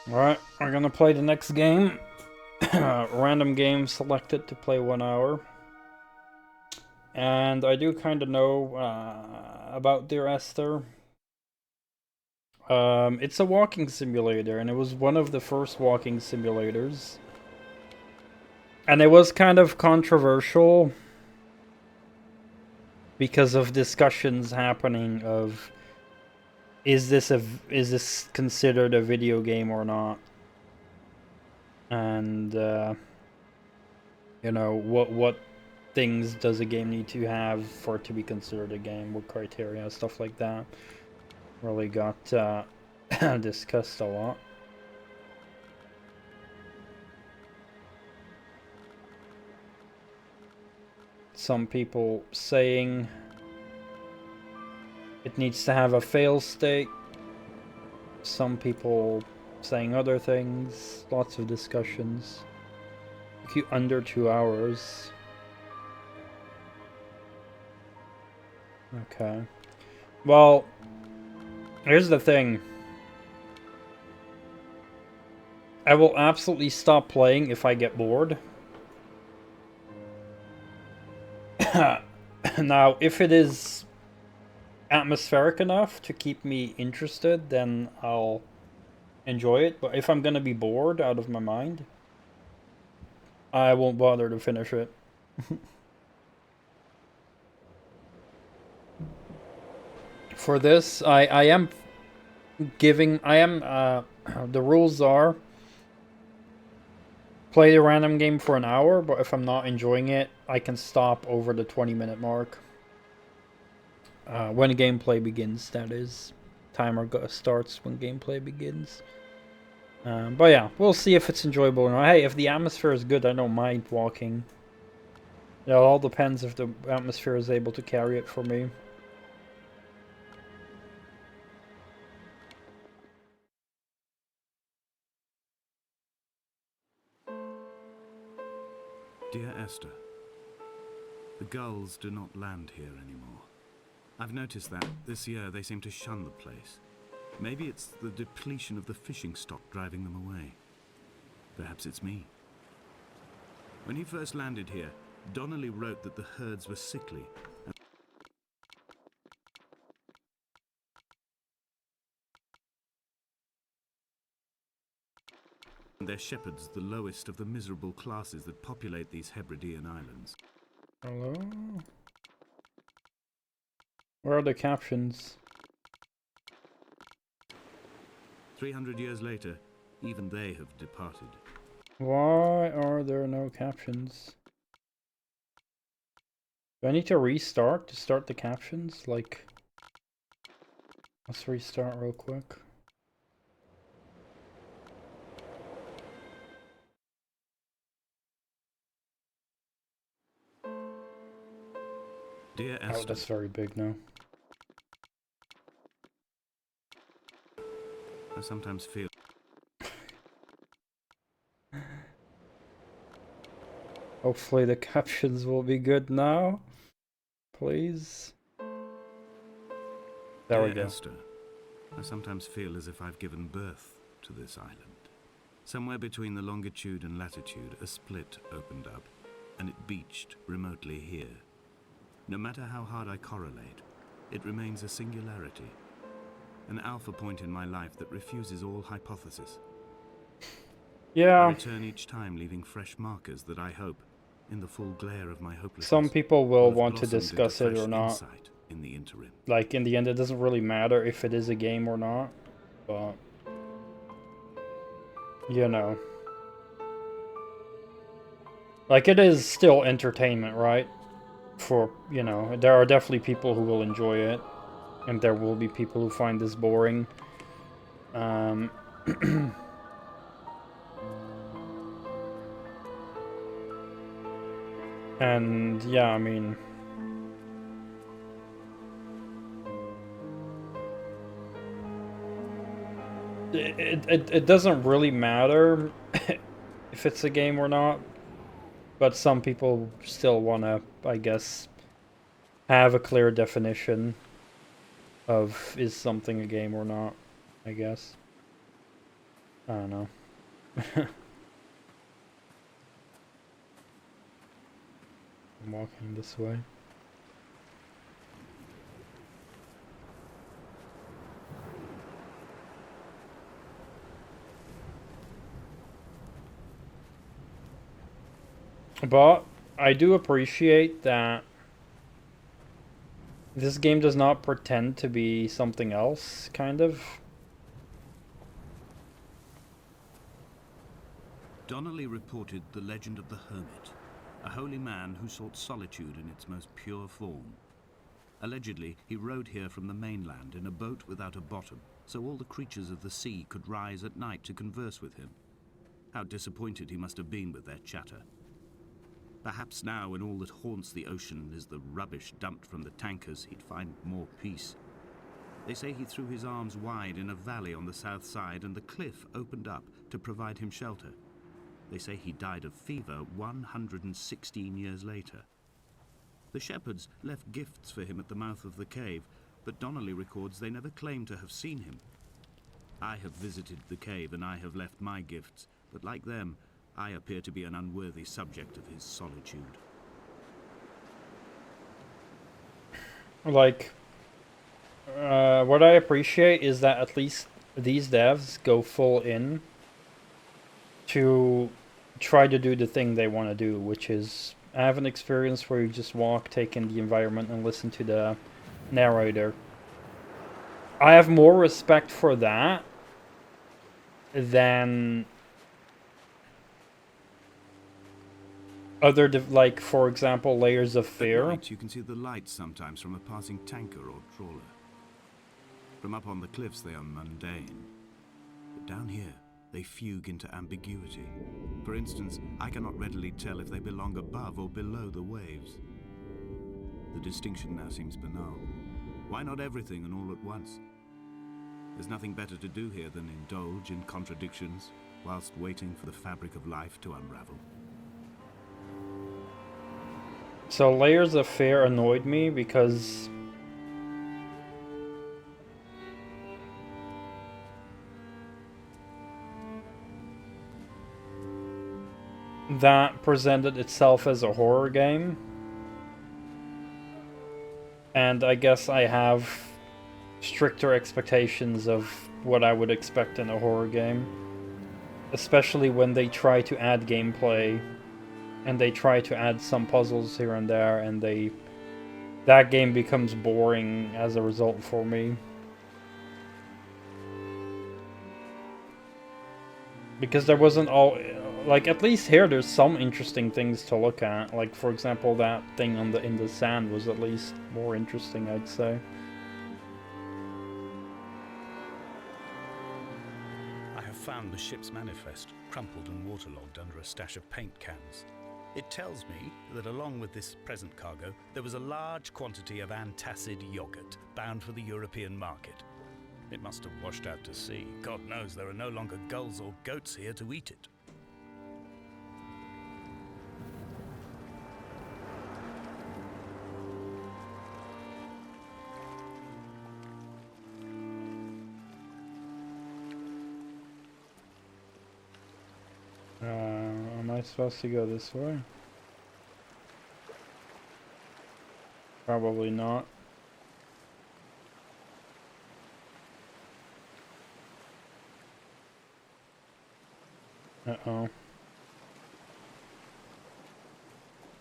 Alright, we're gonna play the next game. Random game selected to play 1 hour. And I do kind of know about Dear Esther. It's a walking simulator, and it was one of the first walking simulators. And it was kind of controversial because of discussions happening of is this considered a video game or not? And you know, what things does a game need to have for it to be considered a game? What criteria, stuff like that, really got discussed a lot. Some people saying it needs to have a fail state. Some people saying other things. Lots of discussions. Under 2 hours. Okay. Well, here's the thing. I will absolutely stop playing if I get bored. Now, if it is atmospheric enough to keep me interested, then I'll enjoy it. But if I'm gonna be bored out of my mind, I won't bother to finish it. For this, I am giving... the rules are... play the random game for an hour, but if I'm not enjoying it, I can stop over the 20-minute mark. When gameplay begins, that is. Timer starts when gameplay begins. But yeah, we'll see if it's enjoyable or not. Hey, if the atmosphere is good, I don't mind walking. It all depends if the atmosphere is able to carry it for me. Dear Esther, the gulls do not land here anymore. I've noticed that this year they seem to shun the place. Maybe it's the depletion of the fishing stock driving them away. Perhaps it's me. When he first landed here, Donnelly wrote that the herds were sickly and their shepherds the lowest of the miserable classes that populate these Hebridean islands. Hello? Where are the captions? 300 years later, even they have departed. Why are there no captions? Do I need to restart to start the captions? Like, let's restart real quick. Dear Esther, Oh, that's very big now. I sometimes feel Hopefully the captions will be good now. Please. There we Dear go. Esther, I sometimes feel as if I've given birth to this island. Somewhere between the longitude and latitude, a split opened up, and it beached remotely here. No matter how hard I correlate, it remains a singularity. An alpha point in my life that refuses all hypothesis. I Yeah, return each time leaving fresh markers that I hope, in the full glare of my hopelessness, some people will have want to blossomed into discuss it fresh or not. insight in the interim. Like, in the end, it doesn't really matter if it is a game or not. But, you know. Like, it is still entertainment, right? For, you know, there are definitely people who will enjoy it. And there will be people who find this boring. And, yeah, I mean... It doesn't really matter if it's a game or not. But some people still want to, I guess, have a clear definition of is something a game or not, I guess. I don't know. I'm walking this way. But I do appreciate that this game does not pretend to be something else, kind of. Donnelly reported the legend of the hermit, a holy man who sought solitude in its most pure form. Allegedly, he rode here from the mainland in a boat without a bottom, so all the creatures of the sea could rise at night to converse with him. How disappointed he must have been with their chatter. Perhaps now, when all that haunts the ocean is the rubbish dumped from the tankers, he'd find more peace. They say he threw his arms wide in a valley on the south side, and the cliff opened up to provide him shelter. They say he died of fever 116 years later. The shepherds left gifts for him at the mouth of the cave, but Donnelly records they never claimed to have seen him. I have visited the cave and I have left my gifts, but like them, I appear to be an unworthy subject of his solitude. Like, what I appreciate is that at least these devs go full in to try to do the thing they want to do, which is have an experience where you just walk, take in the environment, and listen to the narrator. I have more respect for that than other, like, for example, Layers of Fear. At night, you can see the lights sometimes from a passing tanker or trawler. From up on the cliffs, they are mundane. But down here, they fugue into ambiguity. For instance, I cannot readily tell if they belong above or below the waves. The distinction now seems banal. Why not everything and all at once? There's nothing better to do here than indulge in contradictions whilst waiting for the fabric of life to unravel. So Layers of Fear annoyed me because that presented itself as a horror game. And I guess I have stricter expectations of what I would expect in a horror game. Especially when they try to add gameplay and they try to add some puzzles here and there, and that game becomes boring as a result for me. Because there wasn't all, like, at least here there's some interesting things to look at. Like, for example, that thing in the sand was at least more interesting, I'd say. I have found the ship's manifest, crumpled and waterlogged under a stash of paint cans. It tells me that along with this present cargo, there was a large quantity of antacid yogurt bound for the European market. It must have washed out to sea. God knows there are no longer gulls or goats here to eat it. Am I supposed to go this way? Probably not. Uh-oh.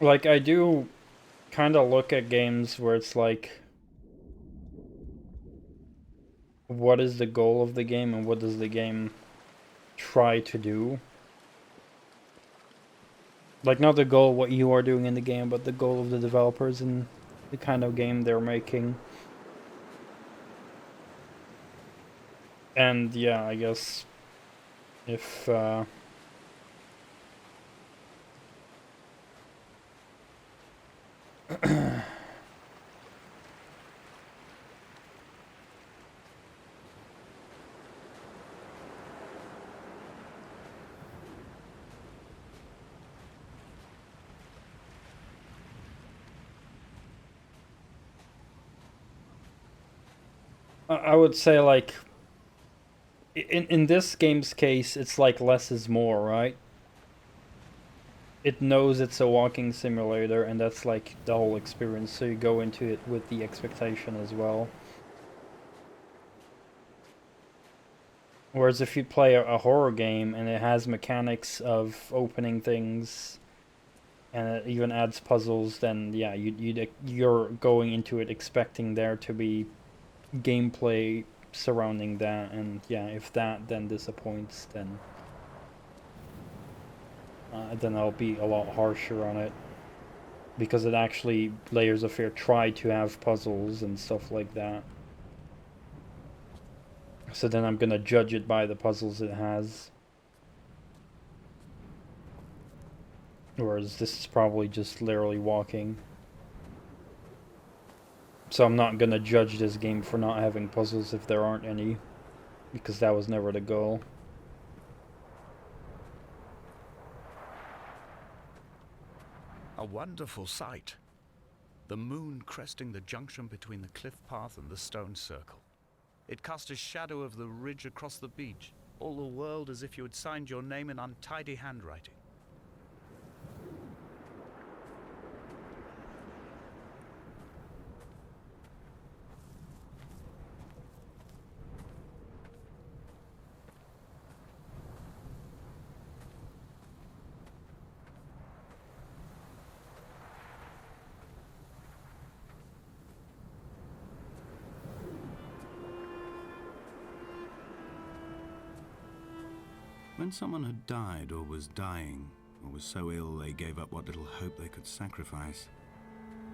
Like, I do kind of look at games where it's like, what is the goal of the game and what does the game try to do? Like, not the goal what you are doing in the game, but the goal of the developers and the kind of game they're making. And yeah, I guess if I would say, like, in this game's case, it's like less is more, right? It knows it's a walking simulator, and that's like the whole experience, so you go into it with the expectation as well. Whereas if you play a horror game and it has mechanics of opening things and it even adds puzzles, then yeah, you're going into it expecting there to be gameplay surrounding that, and yeah, if that then disappoints, then I'll be a lot harsher on it, because it actually, Layers of Fear try to have puzzles and stuff like that. So then I'm gonna judge it by the puzzles it has. Whereas this is probably just literally walking. So I'm not gonna judge this game for not having puzzles if there aren't any, because that was never the goal. A wonderful sight. The moon cresting the junction between the cliff path and the stone circle. It cast a shadow of the ridge across the beach, all the world as if you had signed your name in untidy handwriting. When someone had died or was dying, or was so ill they gave up what little hope they could sacrifice,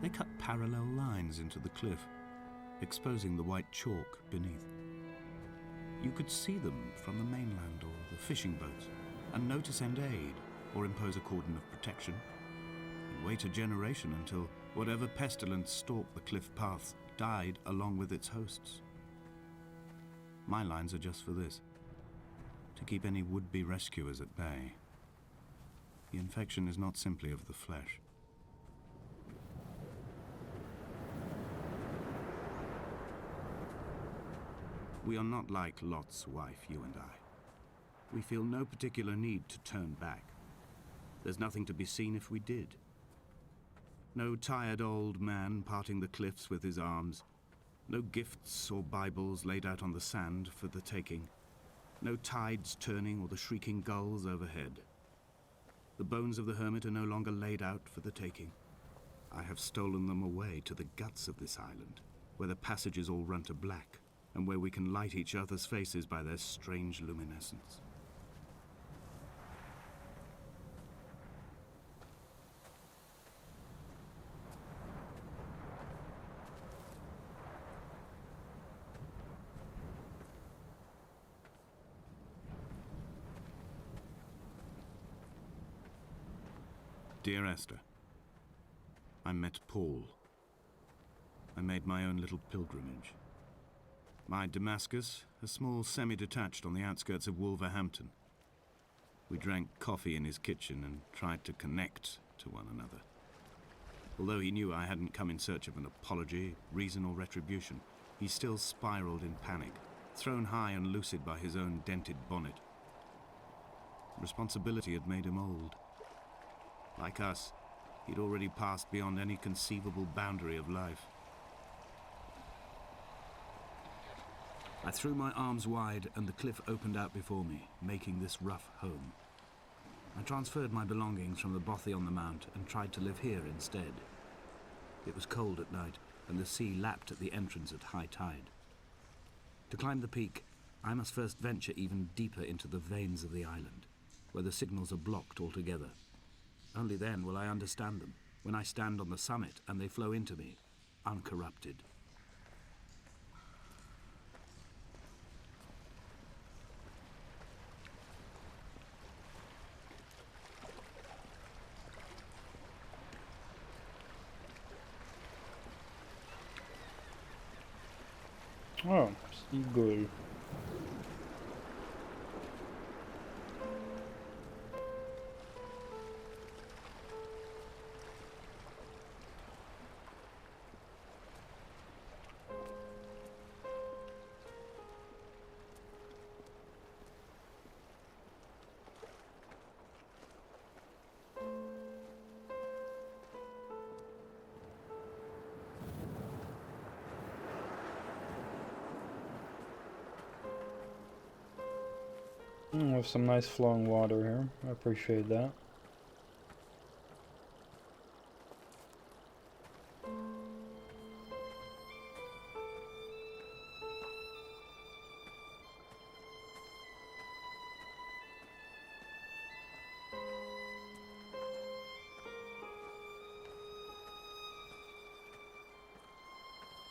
they cut parallel lines into the cliff, exposing the white chalk beneath. You could see them from the mainland or the fishing boats, and know to send aid or impose a cordon of protection, and wait a generation until whatever pestilence stalked the cliff paths died along with its hosts. My lines are just for this: to keep any would-be rescuers at bay. The infection is not simply of the flesh. We are not like Lot's wife, you and I. We feel no particular need to turn back. There's nothing to be seen if we did. No tired old man parting the cliffs with his arms. No gifts or Bibles laid out on the sand for the taking. No tides turning or the shrieking gulls overhead. The bones of the hermit are no longer laid out for the taking. I have stolen them away to the guts of this island, where the passages all run to black, and where we can light each other's faces by their strange luminescence. Dear Esther, I met Paul. I made my own little pilgrimage. My Damascus, a small semi-detached on the outskirts of Wolverhampton. We drank coffee in his kitchen and tried to connect to one another. Although he knew I hadn't come in search of an apology, reason or retribution, he still spiraled in panic, thrown high and lucid by his own dented bonnet. Responsibility had made him old. Like us, he'd already passed beyond any conceivable boundary of life. I threw my arms wide and the cliff opened out before me, making this rough home. I transferred my belongings from the bothy on the mount and tried to live here instead. It was cold at night and the sea lapped at the entrance at high tide. To climb the peak, I must first venture even deeper into the veins of the island, where the signals are blocked altogether. Only then will I understand them, when I stand on the summit and they flow into me, uncorrupted. Oh, seagull. With some nice flowing water here. I appreciate that.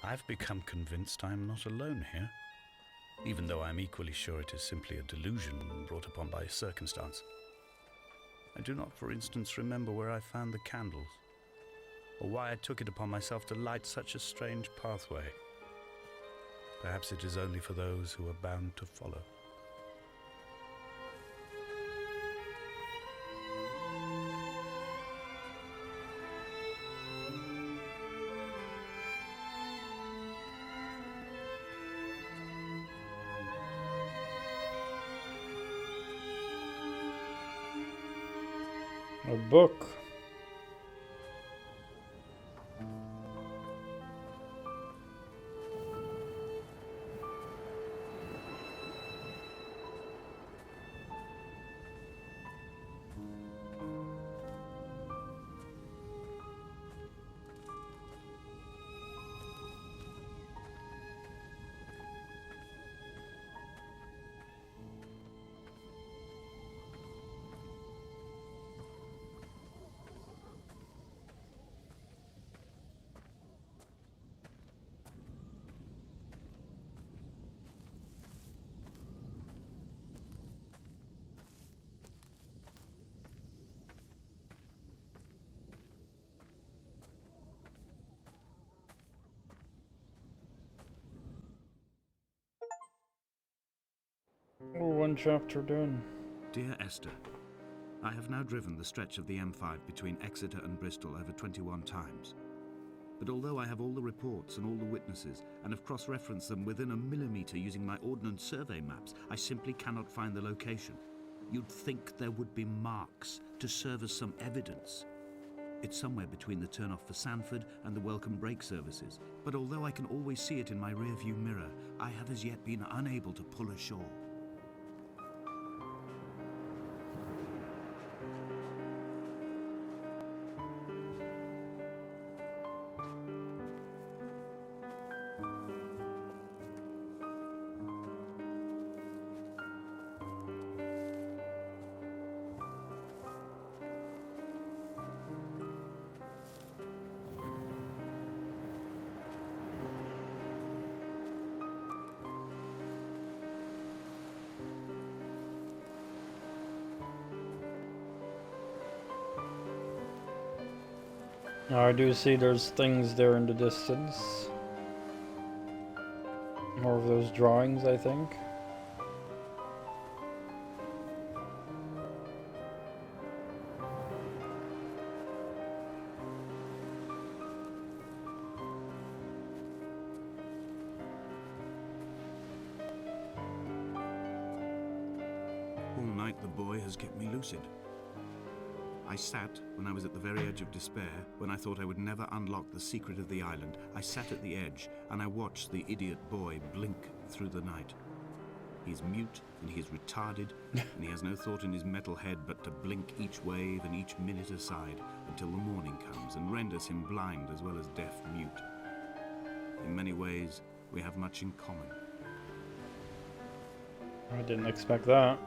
I've become convinced I am not alone here, even though I'm equally sure it is simply a delusion brought upon by circumstance. I do not, for instance, remember where I found the candles, or why I took it upon myself to light such a strange pathway. Perhaps it is only for those who are bound to follow. A book. Oh, one chapter done. Dear Esther, I have now driven the stretch of the M5 between Exeter and Bristol over 21 times. But although I have all the reports and all the witnesses, and have cross-referenced them within a millimetre using my Ordnance Survey maps, I simply cannot find the location. You'd think there would be marks to serve as some evidence. It's somewhere between the turn-off for Sanford and the welcome brake services, but although I can always see it in my rear-view mirror, I have as yet been unable to pull ashore. Now I do see there's things there in the distance. More of those drawings, I think. All night the boy has kept me lucid. I sat, when I was at the very edge of despair, when I thought I would never unlock the secret of the island, I sat at the edge, and I watched the idiot boy blink through the night. He's mute, and he is retarded, and he has no thought in his metal head but to blink each wave and each minute aside until the morning comes and renders him blind as well as deaf-mute. In many ways, we have much in common. I didn't expect that.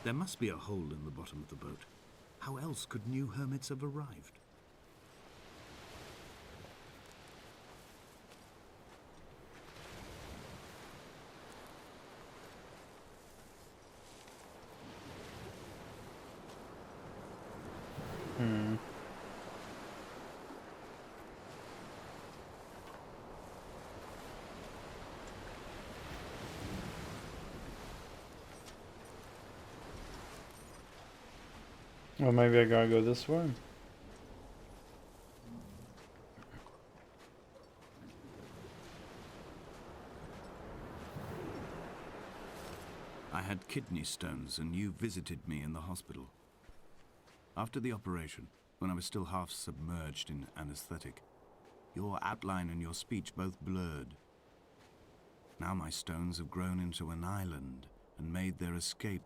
There must be a hole in the bottom of the boat. How else could new hermits have arrived? Well, maybe I gotta go this way. I had kidney stones and you visited me in the hospital. After the operation, when I was still half submerged in anesthetic, your outline and your speech both blurred. Now my stones have grown into an island and made their escape,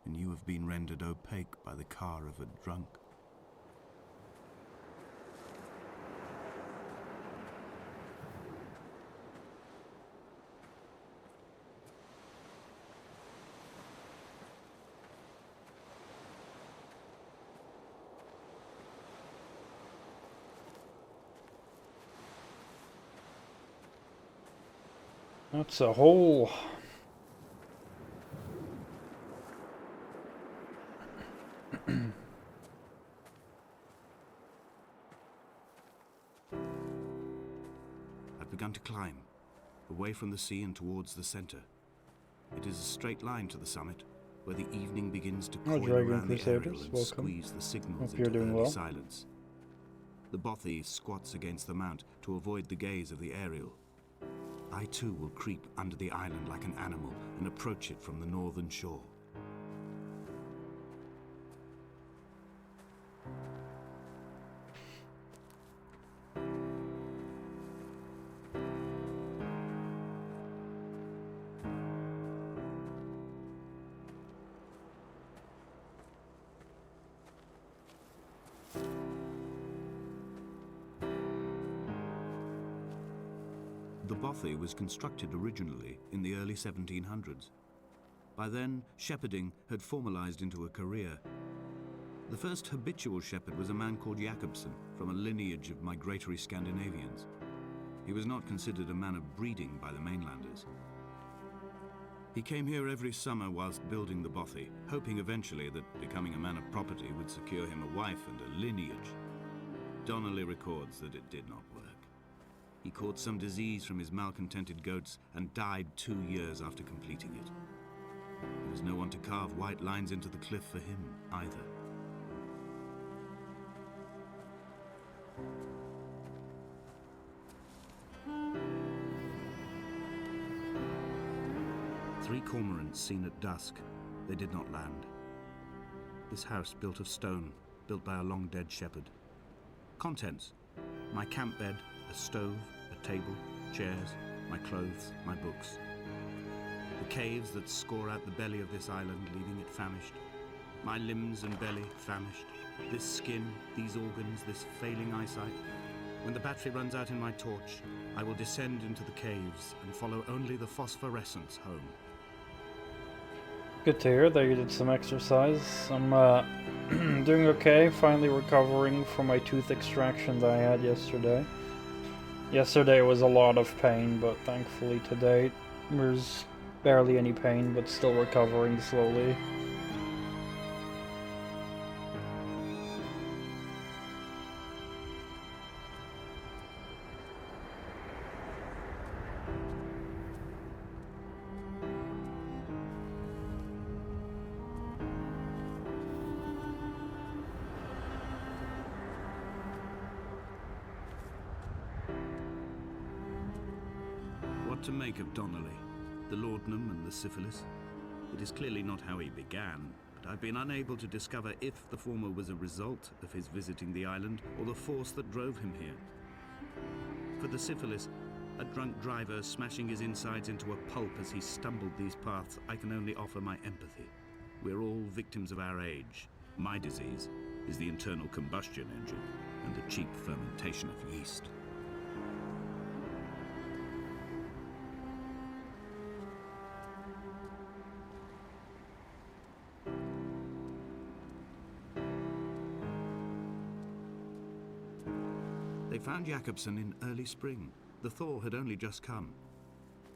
and you have been rendered opaque by the car of a drunk. That's a hole. I've begun to climb, away from the sea and towards the center. It is a straight line to the summit, where the evening begins to coil Dragon around the Crusaders, aerial and welcome. squeeze the signals Hope you're into doing early well. silence. The bothy squats against the mount to avoid the gaze of the aerial. I too will creep under the island like an animal and approach it from the northern shore. The bothy was constructed originally in the early 1700s. By then, shepherding had formalized into a career. The first habitual shepherd was a man called Jakobsen, from a lineage of migratory Scandinavians. He was not considered a man of breeding by the mainlanders. He came here every summer whilst building the bothy, hoping eventually that becoming a man of property would secure him a wife and a lineage. Donnelly records that it did not work. He caught some disease from his malcontented goats and died 2 years after completing it. There was no one to carve white lines into the cliff for him, either. Three cormorants seen at dusk. They did not land. This house built of stone, built by a long-dead shepherd. Contents: my camp bed, a stove, a table, chairs, my clothes, my books. The caves that score out the belly of this island, leaving it famished. My limbs and belly famished. This skin, these organs, this failing eyesight. When the battery runs out in my torch, I will descend into the caves and follow only the phosphorescence home. Good to hear that you did some exercise. I'm doing okay, finally recovering from my tooth extraction that I had yesterday. Yesterday was a lot of pain, but thankfully today there's barely any pain, but still recovering slowly. What to make of Donnelly, the laudanum and the syphilis? It is clearly not how he began, but I've been unable to discover if the former was a result of his visiting the island or the force that drove him here. For the syphilis, a drunk driver smashing his insides into a pulp as he stumbled these paths, I can only offer my empathy. We're all victims of our age. My disease is the internal combustion engine and the cheap fermentation of yeast. They found Jakobsen in early spring. The thaw had only just come.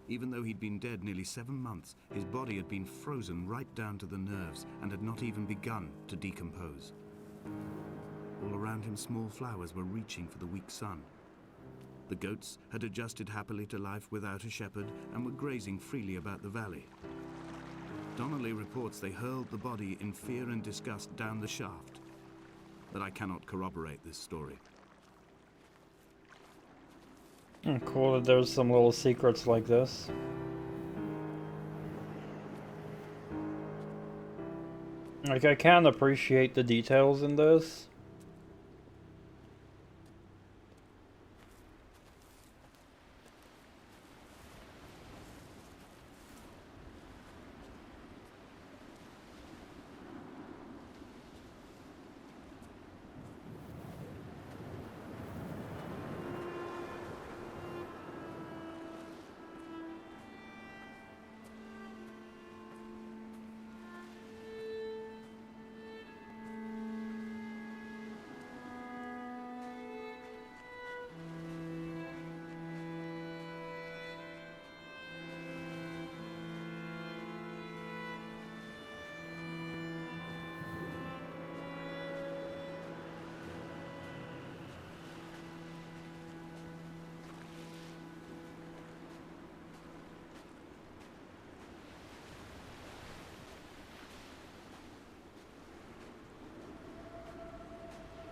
Even though he'd been dead nearly 7 months, his body had been frozen right down to the nerves and had not even begun to decompose. All around him, small flowers were reaching for the weak sun. The goats had adjusted happily to life without a shepherd and were grazing freely about the valley. Donnelly reports they hurled the body in fear and disgust down the shaft, but I cannot corroborate this story. Cool that there's some little secrets like this. Like, I can appreciate the details in this.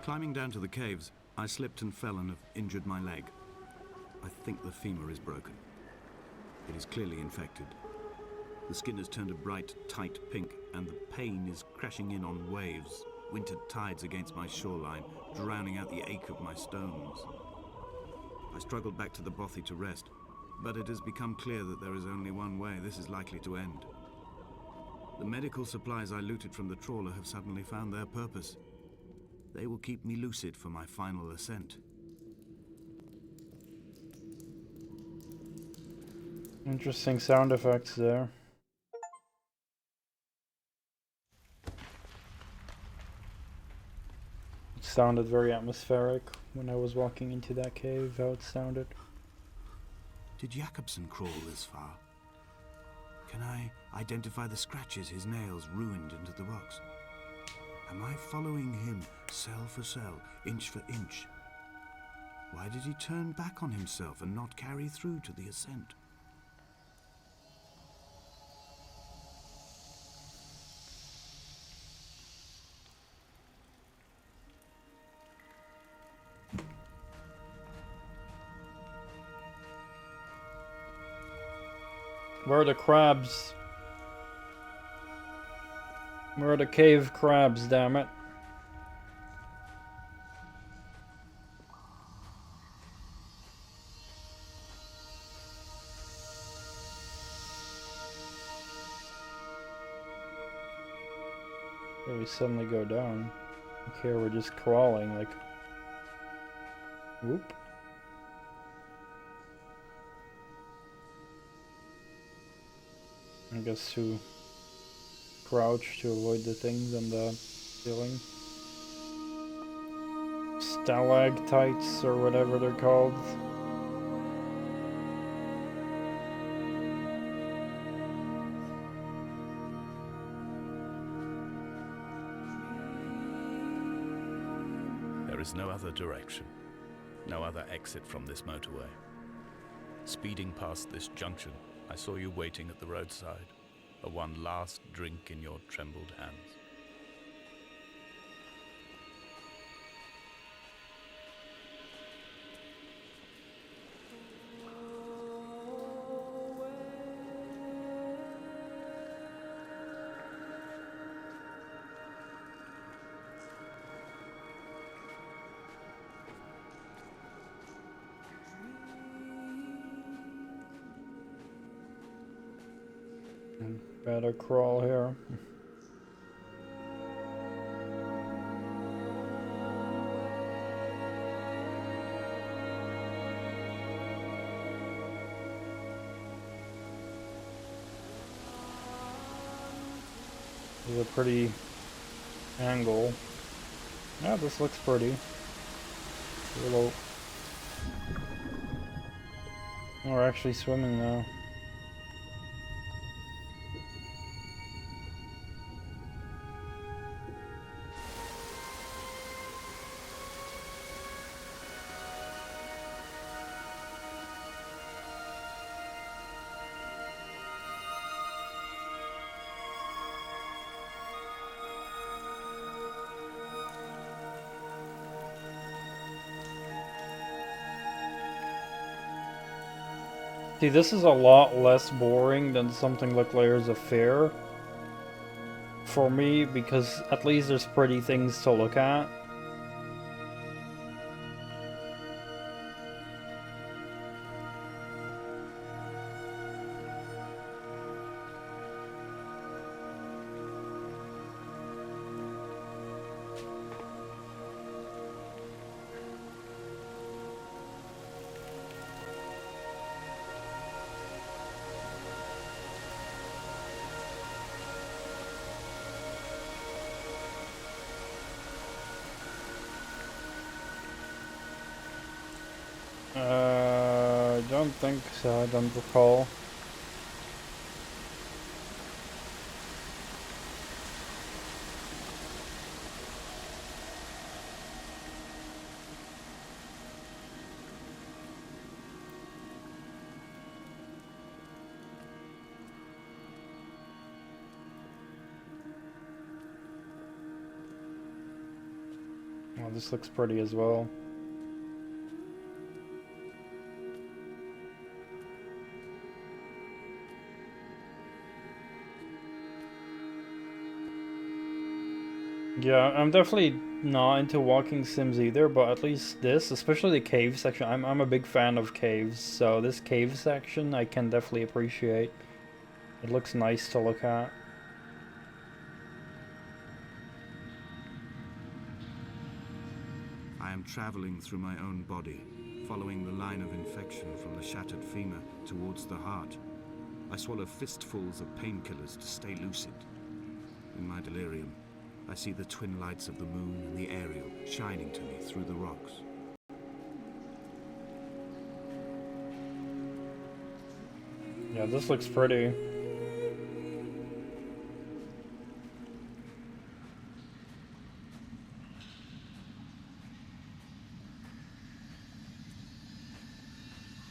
Climbing down to the caves, I slipped and fell and have injured my leg. I think the femur is broken. It is clearly infected. The skin has turned a bright, tight pink, and the pain is crashing in on waves, winter tides against my shoreline, drowning out the ache of my stones. I struggled back to the bothy to rest, but it has become clear that there is only one way this is likely to end. The medical supplies I looted from the trawler have suddenly found their purpose. They will keep me lucid for my final ascent. Interesting sound effects there. It sounded very atmospheric when I was walking into that cave, how it sounded. Did Jakobsen crawl this far? Can I identify the scratches his nails ruined into the rocks? Am I following him cell for cell, inch for inch? Why did he turn back on himself and not carry through to the ascent? Where are the crabs? Where are the cave crabs, damn it? We suddenly go down. Okay, we're just crawling, like... Whoop. I guess to crouch to avoid the things on the ceiling. Stalactites, or whatever they're called. There is no other direction, no other exit from this motorway. Speeding past this junction, I saw you waiting at the roadside, a one last drink in your trembled hands. Better crawl here. This is a pretty angle. Yeah, this looks pretty. A little We're actually swimming now. See, this is a lot less boring than something like Layers of Fear for me, because at least there's pretty things to look at. I don't think so, I don't recall. Well, this looks pretty as well. Yeah, I'm definitely not into walking sims either, but at least this, especially the cave section, I'm a big fan of caves, so this cave section I can definitely appreciate. It looks nice to look at. I am traveling through my own body, following the line of infection from the shattered femur towards the heart. I swallow fistfuls of painkillers to stay lucid. In my delirium, I see the twin lights of the moon and the Ariel shining to me through the rocks. Yeah, this looks pretty.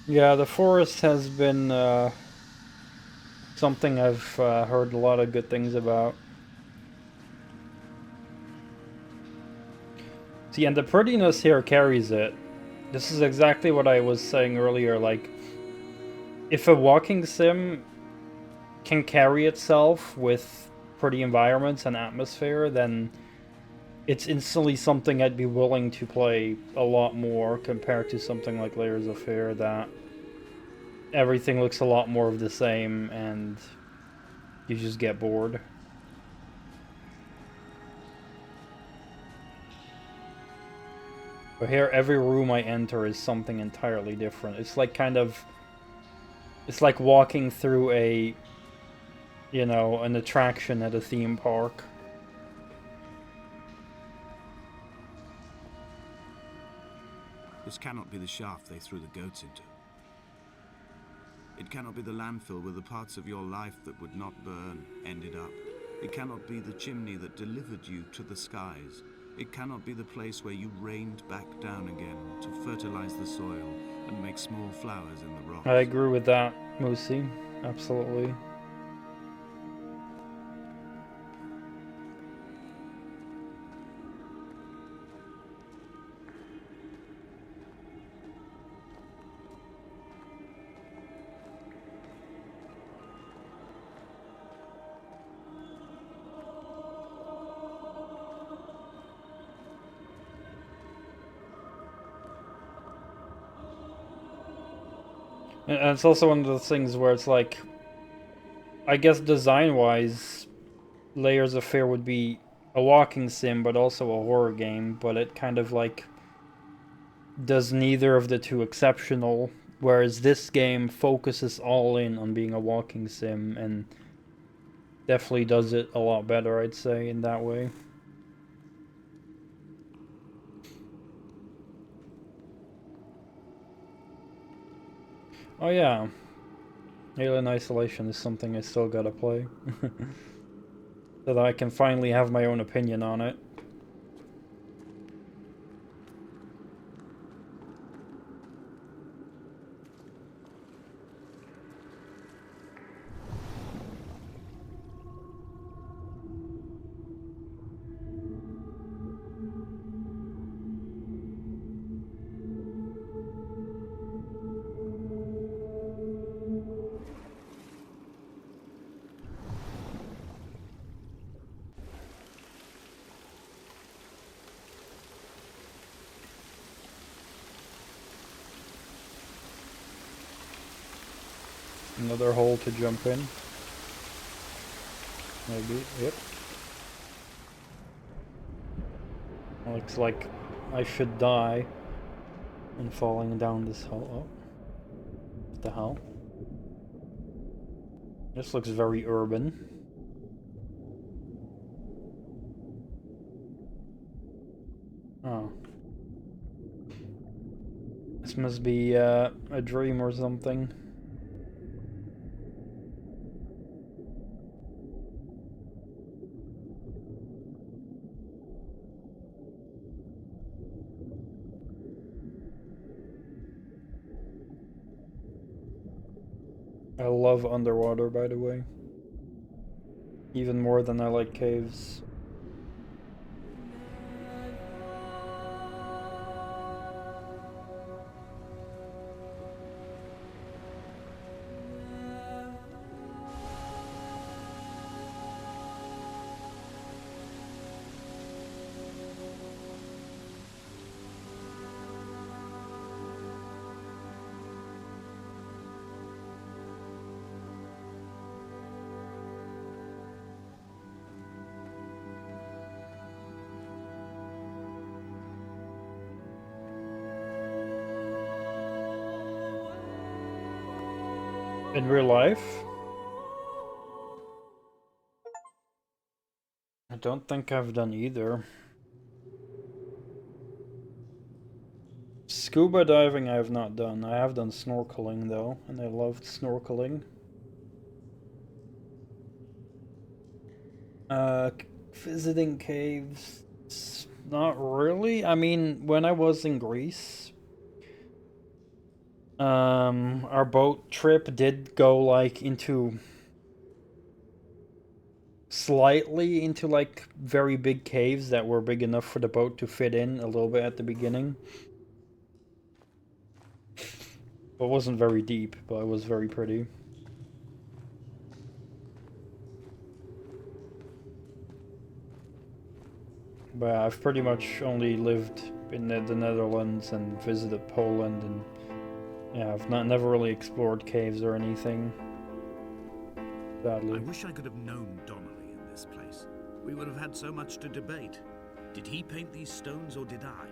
Yeah, the forest has been something I've heard a lot of good things about. See, and the prettiness here carries it. This is exactly what I was saying earlier, like, if a walking sim can carry itself with pretty environments and atmosphere, then it's instantly something I'd be willing to play a lot more compared to something like Layers of Fear that everything looks a lot more of the same and you just get bored. But here, every room I enter is something entirely different. It's like it's like walking through a, you know, an attraction at a theme park. This cannot be the shaft they threw the goats into. It cannot be the landfill where the parts of your life that would not burn ended up. It cannot be the chimney that delivered you to the skies. It cannot be the place where you rained back down again to fertilize the soil and make small flowers in the rocks. I agree with that, Moosey. Absolutely. And it's also one of those things where it's like, I guess design-wise, Layers of Fear would be a walking sim, but also a horror game, but it kind of like does neither of the two exceptional, whereas this game focuses all in on being a walking sim and definitely does it a lot better, I'd say, in that way. Oh yeah, Alien Isolation is something I still gotta play. So that I can finally have my own opinion on it. Another hole to jump in. Maybe, yep. Looks like I should die in falling down this hole. Oh. What the hell? This looks very urban. Oh. This must be a dream or something. I love underwater, by the way. Even more than I like caves. In real life? I don't think I've done either. Scuba diving I have not done. I have done snorkeling though, and I loved snorkeling. Visiting caves, not really. I mean, when I was in Greece, our boat trip did go like into slightly into like very big caves that were big enough for the boat to fit in a little bit at the beginning. It wasn't very deep, but it was very pretty. But I've pretty much only lived in the Netherlands and visited Poland, and yeah, I've never really explored caves or anything. Sadly. I wish I could have known Donnelly in this place. We would have had so much to debate. Did he paint these stones or did I?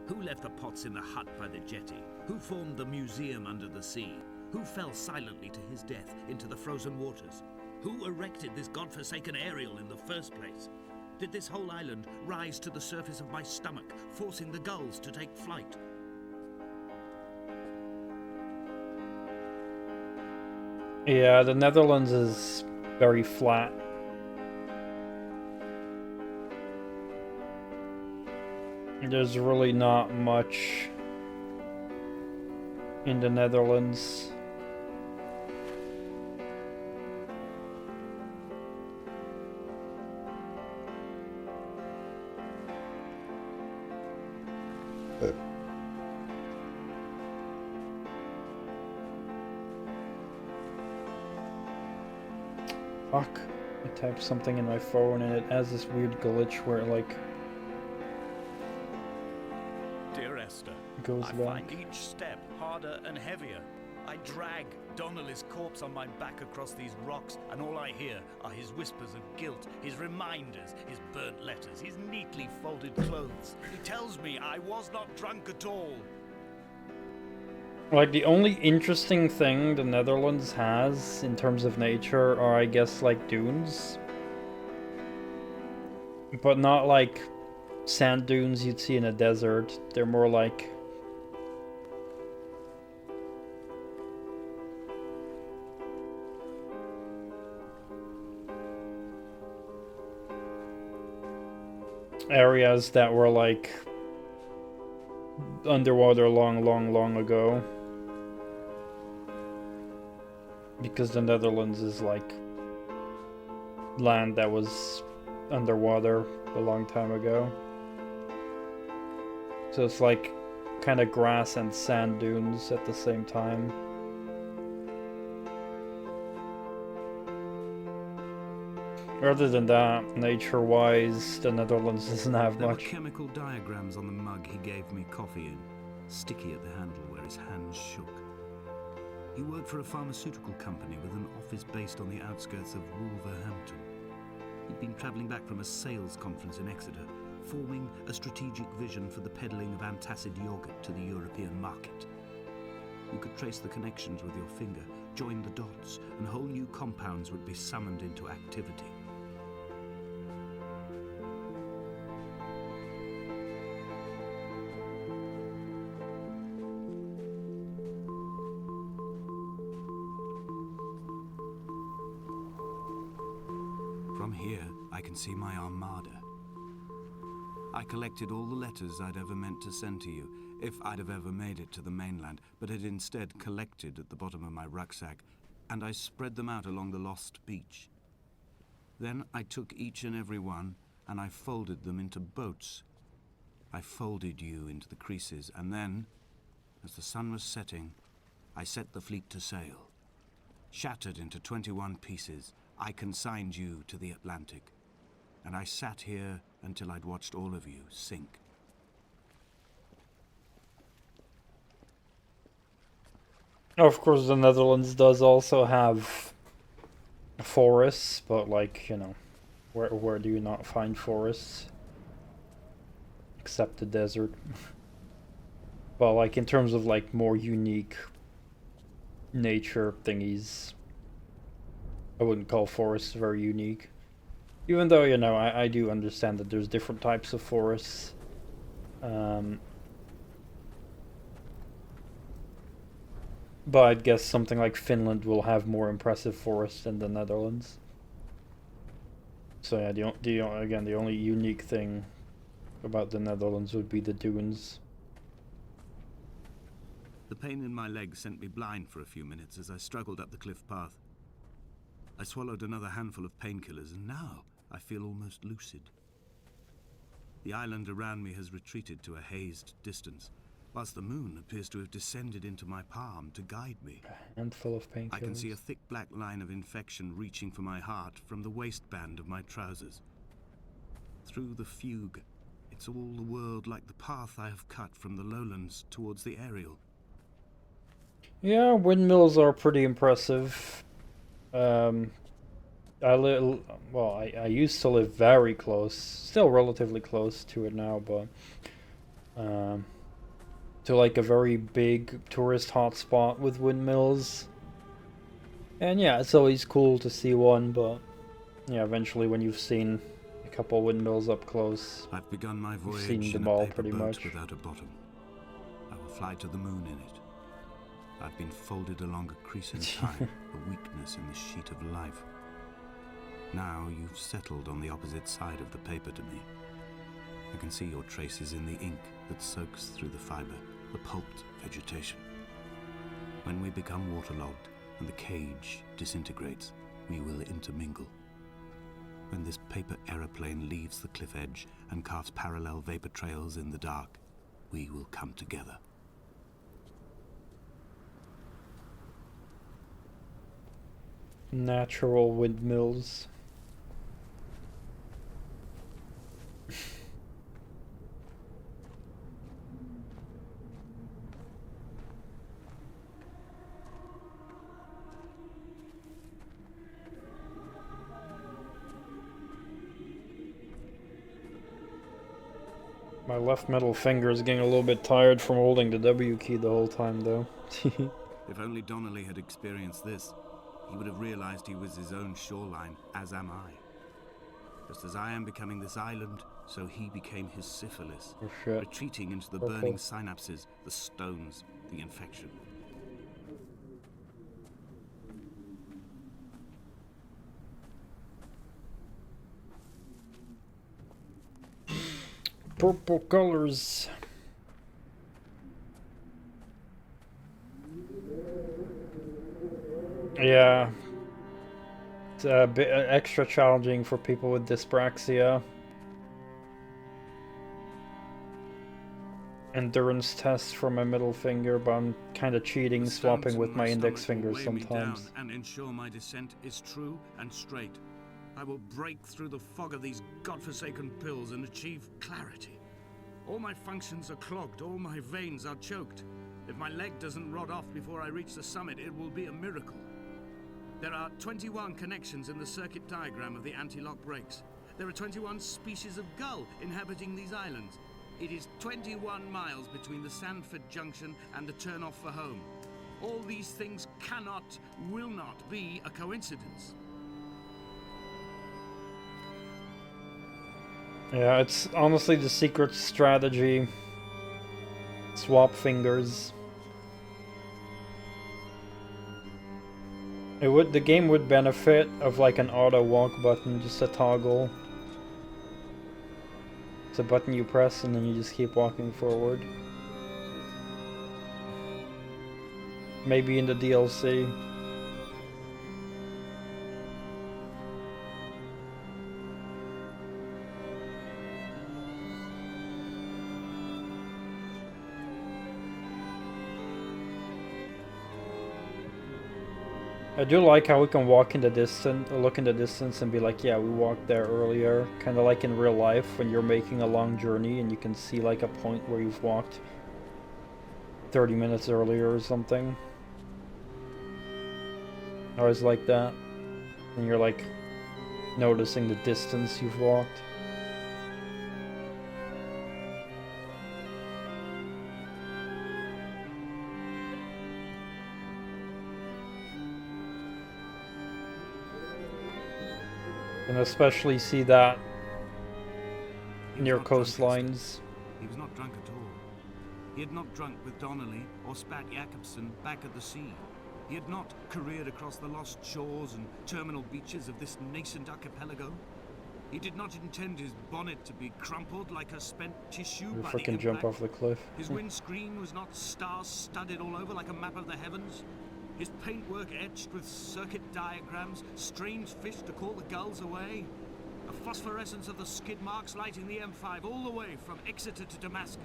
Who left the pots in the hut by the jetty? Who formed the museum under the sea? Who fell silently to his death into the frozen waters? Who erected this godforsaken aerial in the first place? Did this whole island rise to the surface of my stomach, forcing the gulls to take flight? Yeah, the Netherlands is very flat. There's really not much in the Netherlands. Fuck. I typed something in my phone and it has this weird glitch where it like Dear Esther, goes I back. find each step harder and heavier. I drag Donnelly's corpse on my back across these rocks, and all I hear are his whispers of guilt, his reminders, his burnt letters, his neatly folded clothes. He tells me I was not drunk at all. Like, the only interesting thing the Netherlands has in terms of nature are, I guess, like dunes. But not like sand dunes you'd see in a desert. They're more like areas that were like underwater long ago. Because the Netherlands is like land that was underwater a long time ago. So it's like kind of grass and sand dunes at the same time. Other than that, nature-wise, the Netherlands doesn't have There much. were chemical diagrams on the mug he gave me coffee in, sticky at the handle where his hands shook. He worked for a pharmaceutical company with an office based on the outskirts of Wolverhampton. He'd been travelling back from a sales conference in Exeter, forming a strategic vision for the peddling of antacid yogurt to the European market. You could trace the connections with your finger, join the dots, and whole new compounds would be summoned into activity. From here, I can see my armada. I collected all the letters I'd ever meant to send to you, if I'd have ever made it to the mainland, but had instead collected at the bottom of my rucksack, and I spread them out along the lost beach. Then I took each and every one, and I folded them into boats. I folded you into the creases, and then, as the sun was setting, I set the fleet to sail. Shattered into 21 pieces, I consigned you to the Atlantic, and I sat here until I'd watched all of you sink. Of course, the Netherlands does also have forests, but like, you know, where do you not find forests? Except the desert. But like in terms of like more unique nature thingies, I wouldn't call forests very unique. Even though, you know, I do understand that there's different types of forests. But I'd guess something like Finland will have more impressive forests than the Netherlands. So yeah, the only unique thing about the Netherlands would be the dunes. The pain in my leg sent me blind for a few minutes as I struggled up the cliff path. I swallowed another handful of painkillers, and now I feel almost lucid. The island around me has retreated to a hazed distance, whilst the moon appears to have descended into my palm to guide me. A handful of painkillers. I can see a thick black line of infection reaching for my heart from the waistband of my trousers. Through the fugue, it's all the world like the path I have cut from the lowlands towards the aerial. Yeah, windmills are pretty impressive. I used to live very close, still relatively close to it now, but to like a very big tourist hotspot with windmills. And yeah, it's always cool to see one, but yeah, eventually when you've seen a couple windmills up close, I've begun my voyage seen them in a all paper pretty boat much. without a bottom. I will fly to the moon in it. I've been folded along a crease in time, a weakness in the sheet of life. Now you've settled on the opposite side of the paper to me. I can see your traces in the ink that soaks through the fiber, the pulped vegetation. When we become waterlogged and the cage disintegrates, we will intermingle. When this paper aeroplane leaves the cliff edge and carves parallel vapor trails in the dark, we will come together. Natural windmills. My left middle finger is getting a little bit tired from holding the W key the whole time, though. If only Donnelly had experienced this, he would have realized he was his own shoreline, as am I. Just as I am becoming this island, so he became his syphilis, Oh shit. retreating into the Purple. burning synapses, the stones, the infection. Purple colors. Yeah. It's a bit extra challenging for people with dyspraxia. Endurance test for my middle finger, but I'm kind of cheating, swapping with my index finger sometimes. And ensure my descent is true and straight. I will break through the fog of these godforsaken pills and achieve clarity. All my functions are clogged, all my veins are choked. If my leg doesn't rot off before I reach the summit, it will be a miracle. There are 21 connections in the circuit diagram of the anti-lock brakes. There are 21 species of gull inhabiting these islands. It is 21 miles between the Sandford Junction and the turn-off for home. All these things cannot, will not be a coincidence. Yeah, it's honestly the secret strategy. Swap fingers. The game would benefit of like an auto walk button, just a toggle. It's a button you press and then you just keep walking forward. Maybe in the DLC. I do like how we can walk in the distance, look in the distance and be like, yeah, we walked there earlier. Kind of like in real life when you're making a long journey and you can see like a point where you've walked 30 minutes earlier or something. I always like that. And you're like noticing the distance you've walked. And especially see that near coastlines. He was not drunk at all. He had not drunk with Donnelly or spat Jakobsen back at the sea. He had not careered across the lost shores and terminal beaches of this nascent archipelago. He did not intend his bonnet to be crumpled like a spent tissue You by the freaking impact. jump off the cliff. His windscreen was not star-studded all over like a map of the heavens. His paintwork etched with circuit diagrams, strange fish to call the gulls away. A phosphorescence of the skid marks lighting the M5 all the way from Exeter to Damascus.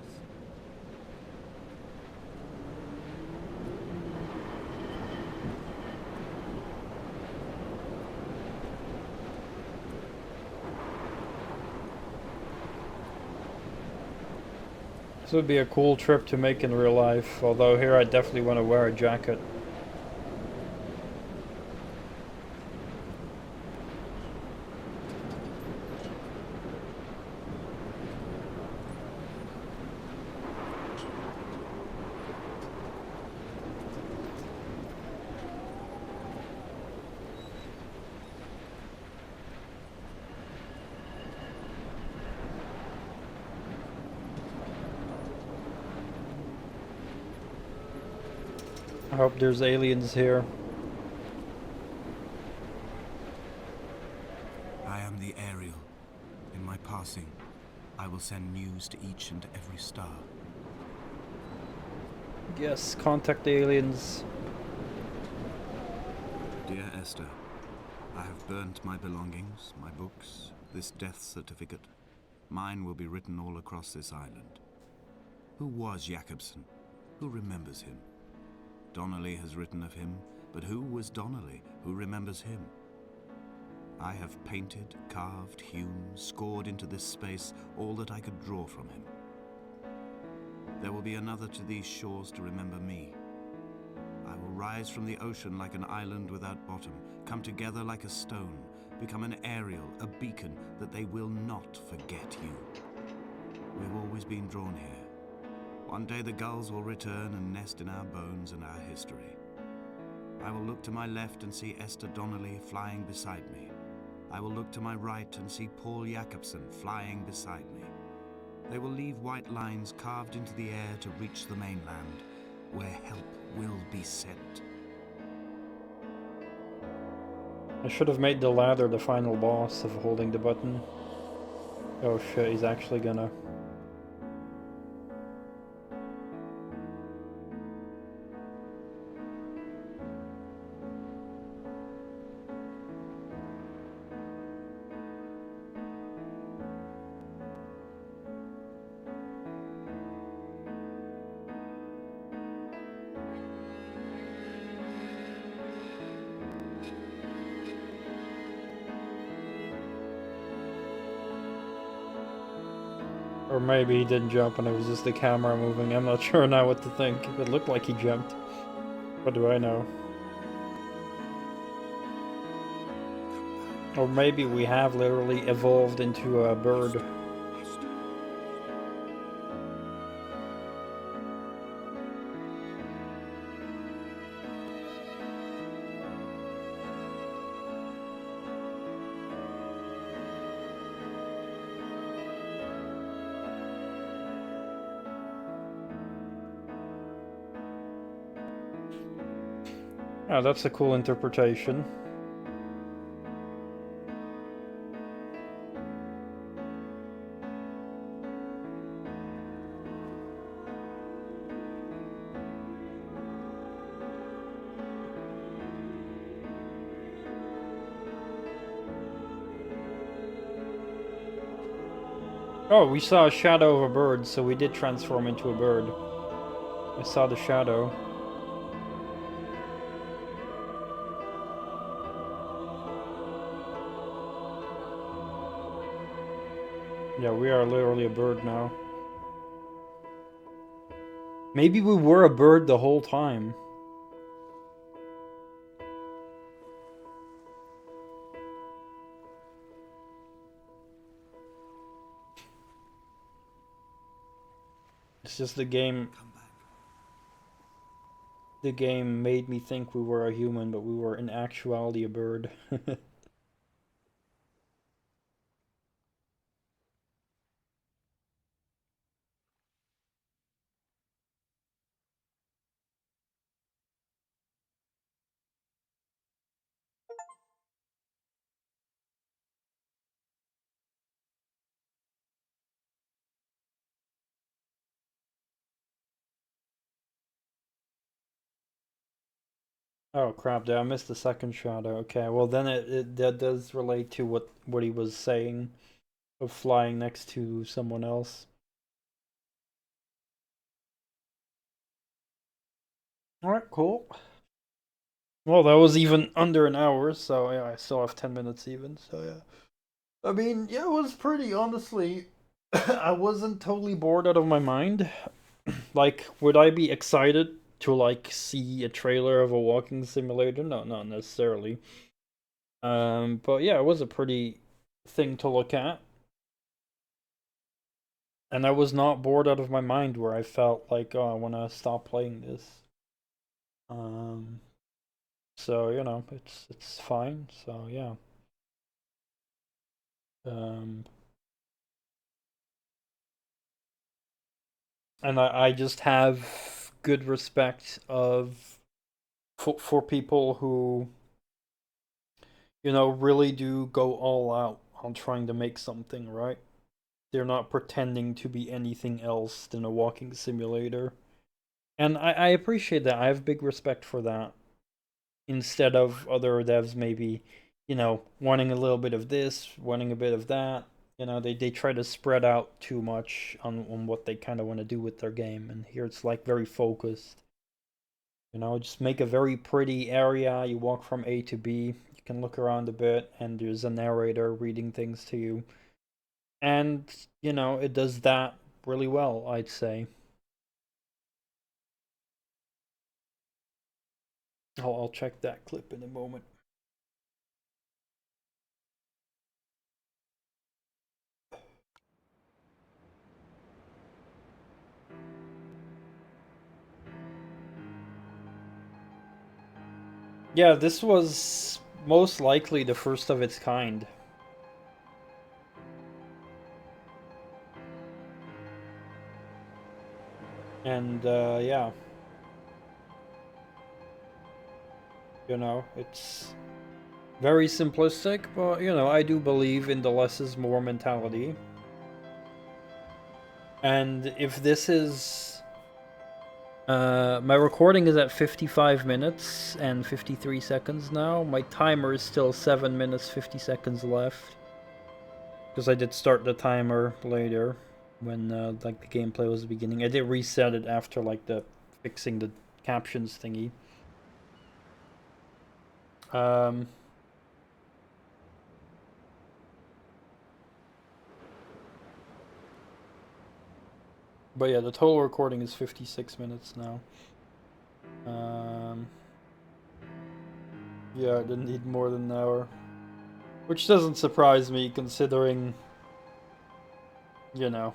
This would be a cool trip to make in real life, although here I definitely want to wear a jacket. I hope there's aliens here. I am the Ariel. In my passing, I will send news to each and every star. Yes, contact the aliens. Dear Esther, I have burnt my belongings, my books, this death certificate. Mine will be written all across this island. Who was Jakobsen? Who remembers him? Donnelly has written of him, but who was Donnelly? Who remembers him? I have painted, carved, hewn, scored into this space all that I could draw from him. There will be another to these shores to remember me. I will rise from the ocean like an island without bottom, come together like a stone, become an Ariel, a beacon that they will not forget you. We've always been drawn here. One day the gulls will return and nest in our bones and our history. I will look to my left and see Esther Donnelly flying beside me. I will look to my right and see Paul Jakobsen flying beside me. They will leave white lines carved into the air to reach the mainland, where help will be sent. I should have made the ladder the final boss of holding the button. Oh shit, he's actually gonna... Or maybe he didn't jump and it was just the camera moving. I'm not sure now what to think. It looked like he jumped. What do I know? Or maybe we have literally evolved into a bird. Oh, that's a cool interpretation. Oh, we saw a shadow of a bird, so we did transform into a bird. I saw the shadow. Yeah, we are literally a bird now. Maybe we were a bird the whole time. It's just the game. The game made me think we were a human, but we were in actuality a bird. Oh crap, did I missed the second shadow? Okay, well then that does relate to what he was saying of flying next to someone else. Alright, cool. Well, that was even under an hour, so yeah, I still have 10 minutes even, so yeah. I mean, yeah, it was pretty, honestly. I wasn't totally bored out of my mind. Like, would I be excited to, like, see a trailer of a walking simulator? No, not necessarily. But yeah, it was a pretty thing to look at. And I was not bored out of my mind where I felt like, oh, I want to stop playing this. Um, so, you know, it's fine, so yeah. Um, and I just have good respect of for people who, you know, really do go all out on trying to make something, right? They're not pretending to be anything else than a walking simulator. And I appreciate that. I have big respect for that. Instead of other devs maybe, you know, wanting a little bit of this, wanting a bit of that. You know, they try to spread out too much on what they kind of want to do with their game. And here it's like very focused. You know, just make a very pretty area. You walk from A to B. You can look around a bit, and there's a narrator reading things to you. And, you know, it does that really well, I'd say. I'll check that clip in a moment. Yeah, this was most likely the first of its kind. And, yeah. You know, it's very simplistic, but, you know, I do believe in the less is more mentality. And if this is... my recording is at 55 minutes and 53 seconds now. My timer is still 7 minutes, 50 seconds left. Because I did start the timer later when, like, the gameplay was beginning. I did reset it after, like, the fixing the captions thingy. Um... But yeah, the total recording is 56 minutes now. Yeah, I didn't need more than an hour. Which doesn't surprise me, considering, you know,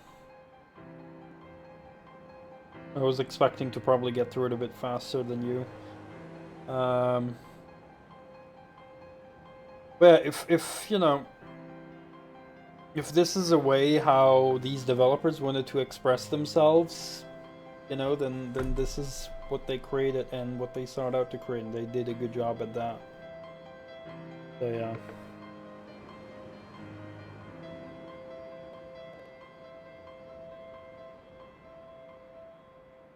I was expecting to probably get through it a bit faster than you. But if you know, if this is a way how these developers wanted to express themselves, you know, then this is what they created and what they sought out to create, and they did a good job at that. So yeah.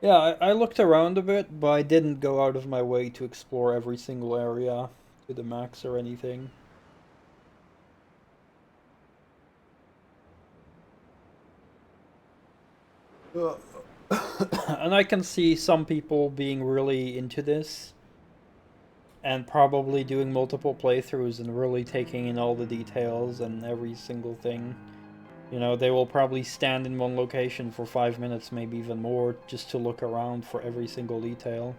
Yeah, I looked around a bit, but I didn't go out of my way to explore every single area to the max or anything. And I can see some people being really into this and probably doing multiple playthroughs and really taking in all the details and every single thing. You know, they will probably stand in one location for 5 minutes, maybe even more, just to look around for every single detail.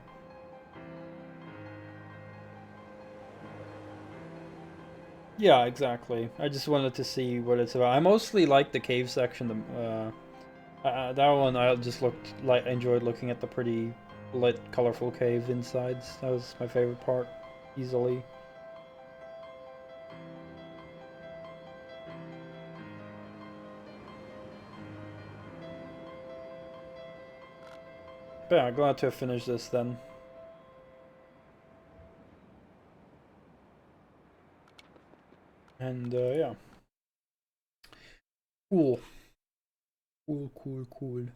Yeah, exactly. I just wanted to see what it's about. I mostly like the cave section. That one I just enjoyed looking at the pretty lit, colorful cave insides. That was my favorite part, easily. But yeah, glad to have finished this then. And yeah. Cool. Cool.